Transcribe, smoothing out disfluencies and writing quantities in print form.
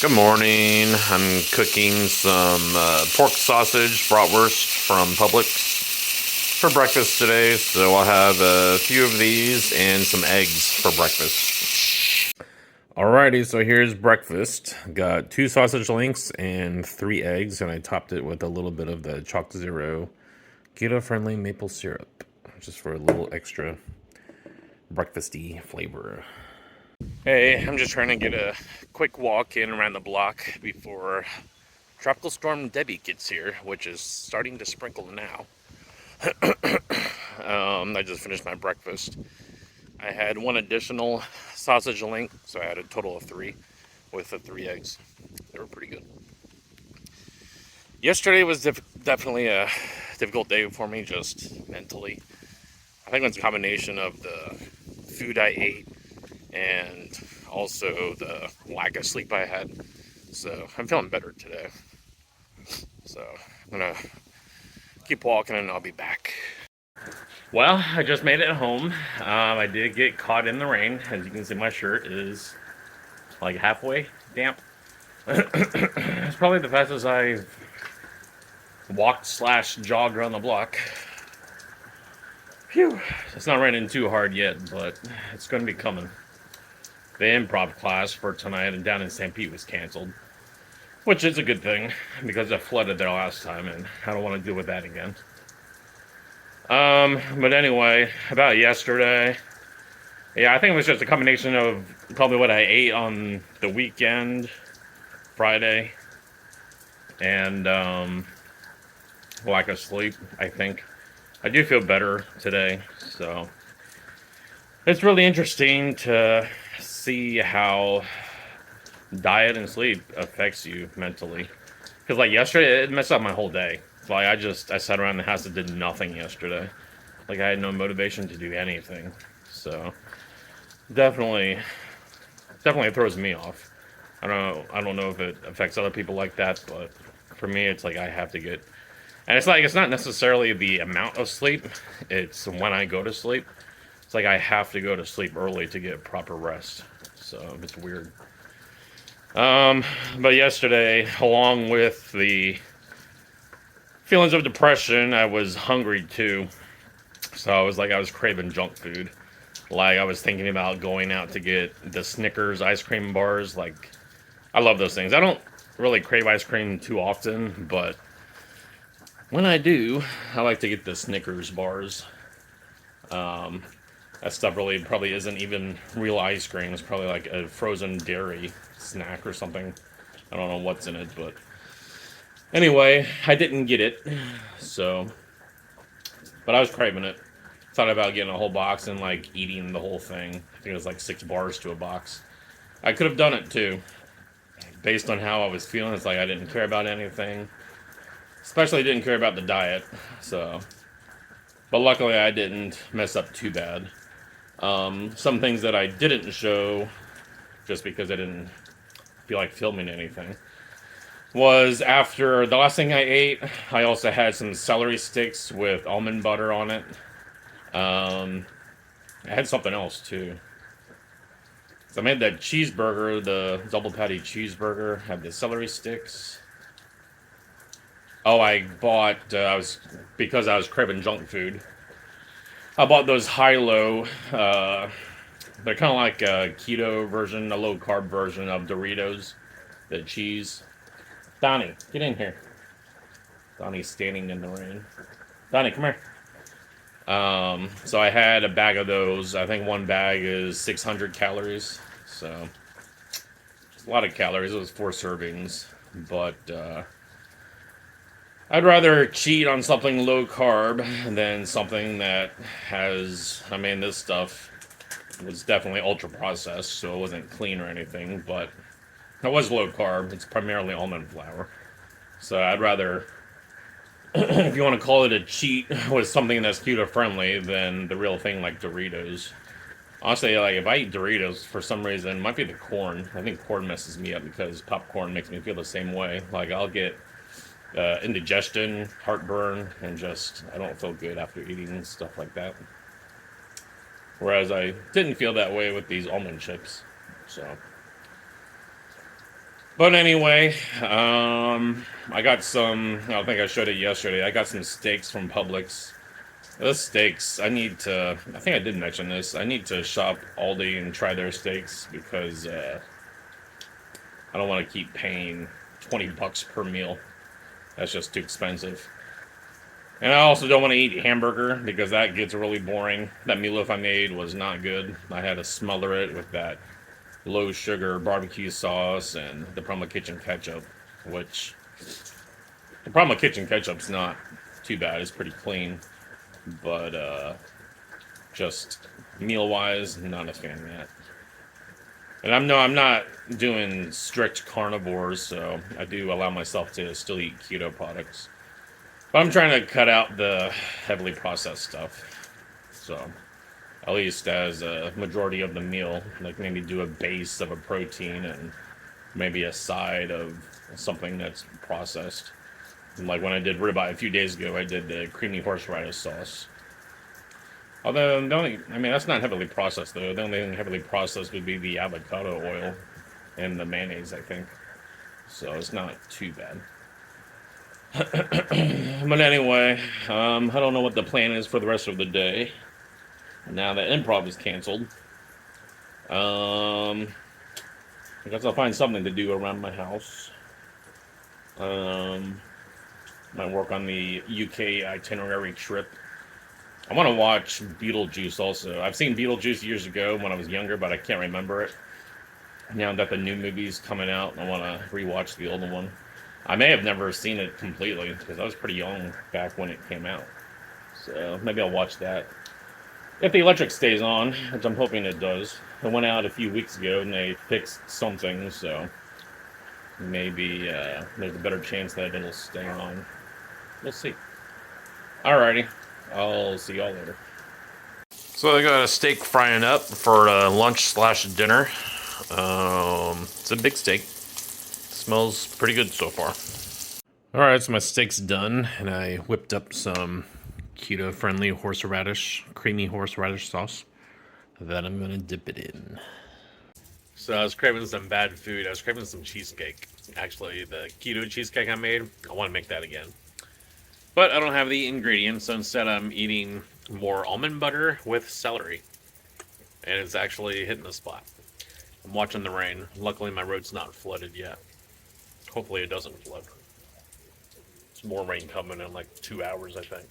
Good morning. I'm cooking some pork sausage bratwurst from Publix for breakfast today. So I'll have a few of these and some eggs for breakfast. Alrighty, so here's breakfast. Got 2 sausage links and 3 eggs, and I topped it with a little bit of the Chalk Zero keto-friendly maple syrup, just for a little extra breakfasty flavor. Hey, I'm just trying to get a quick walk in around the block before Tropical Storm Debbie gets here, which is starting to sprinkle now. I just finished my breakfast. I had one additional sausage link, so I had a total of 3 with the 3 eggs. They were pretty good. Yesterday was definitely a difficult day for me, just mentally. I think it's a combination of the food I ate and also the lack of sleep I had. So I'm feeling better today. So I'm gonna keep walking and I'll be back. Well, I just made it home. I did get caught in the rain. As you can see, my shirt is like halfway damp. It's probably the fastest I've walked/jogged around the block. Phew. It's not raining too hard yet, but it's going to be coming. The improv class for tonight and down in St. Pete was canceled, which is a good thing because it flooded there last time and I don't want to deal with that again. But anyway, about yesterday, yeah, I think it was just a combination of probably what I ate on the weekend, Friday, and lack of sleep, I think. I do feel better today, so it's really interesting to see how diet and sleep affects you mentally. Because like yesterday, it messed up my whole day. Like I sat around the house and did nothing yesterday. Like I had no motivation to do anything. So definitely throws me off. I don't know if it affects other people like that, but for me, it's like I have to get. And it's like it's not necessarily the amount of sleep; it's when I go to sleep. It's like I have to go to sleep early to get proper rest. So it's weird. But yesterday, along with the feelings of depression, I was hungry too. So I was craving junk food. Like I was thinking about going out to get the Snickers ice cream bars. Like I love those things. I don't really crave ice cream too often, but when I do, I like to get the Snickers bars. That stuff really probably isn't even real ice cream. It's probably like a frozen dairy snack or something. I don't know what's in it, but anyway, I didn't get it. So, but I was craving it. Thought about getting a whole box and like eating the whole thing. I think it was like 6 bars to a box. I could have done it too. Based on how I was feeling, it's like I didn't care about anything. Especially didn't care about the diet. So, but luckily I didn't mess up too bad. Some things that I didn't show, just because I didn't feel like filming anything, was after the last thing I ate, I also had some celery sticks with almond butter on it. I had something else too. So I made that cheeseburger, the double patty cheeseburger, had the celery sticks. Oh, because I was craving junk food. I bought those high-low, they're kind of like a keto version, a low-carb version of Doritos, the cheese. Donnie, get in here. Donnie's standing in the rain. Donnie, come here. So I had a bag of those. I think one bag is 600 calories, so it's a lot of calories. It was 4 servings, but I'd rather cheat on something low carb than something that has. I mean, this stuff was definitely ultra processed, so it wasn't clean or anything, but it was low carb. It's primarily almond flour, so I'd rather. If you want to call it a cheat with something that's keto friendly than the real thing like Doritos. Honestly, like if I eat Doritos for some reason, it might be the corn. I think corn messes me up because popcorn makes me feel the same way. Like I'll get indigestion, heartburn, and just I don't feel good after eating stuff like that. Whereas I didn't feel that way with these almond chips. So But anyway, I got some. I don't think I showed it yesterday. I got some steaks from Publix. Those steaks, I need to. I think I did mention this. I need to shop Aldi and try their steaks because I don't want to keep paying $20 per meal. That's just too expensive. And I also don't want to eat hamburger because that gets really boring. That meatloaf I made was not good. I had to smother it with that low sugar barbecue sauce and the Proma Kitchen ketchup, which the Proma Kitchen ketchup's not too bad. It's pretty clean, but just meal wise, not a fan of that. And I'm not doing strict carnivores, so I do allow myself to still eat keto products. But I'm trying to cut out the heavily processed stuff. So at least as a majority of the meal, like maybe do a base of a protein and maybe a side of something that's processed. And like when I did ribeye a few days ago, I did the creamy horseradish sauce. Although the only, I mean, that's not heavily processed though. The only thing heavily processed would be the avocado oil and the mayonnaise, I think. So it's not too bad. But anyway, I don't know what the plan is for the rest of the day. Now that improv is canceled, I guess I'll find something to do around my house. Um, might work on the UK itinerary trip. I want to watch Beetlejuice also. I've seen Beetlejuice years ago when I was younger, but I can't remember it. Now that the new movie's coming out, I want to rewatch the older one. I may have never seen it completely because I was pretty young back when it came out. So maybe I'll watch that. If the electric stays on, which I'm hoping it does. It went out a few weeks ago and they fixed something, so maybe there's a better chance that it'll stay on. We'll see. Alrighty. I'll see y'all later. So I got a steak frying up for lunch slash dinner. It's a big steak. Smells pretty good so far. Alright, so my steak's done, and I whipped up some keto-friendly horseradish, creamy horseradish sauce that I'm gonna dip it in. So I was craving some bad food. I was craving some cheesecake. Actually, the keto cheesecake I made, I want to make that again. But I don't have the ingredients, so instead I'm eating more almond butter with celery. And it's actually hitting the spot. I'm watching the rain. Luckily my road's not flooded yet. Hopefully it doesn't flood. It's more rain coming in like 2 hours, I think.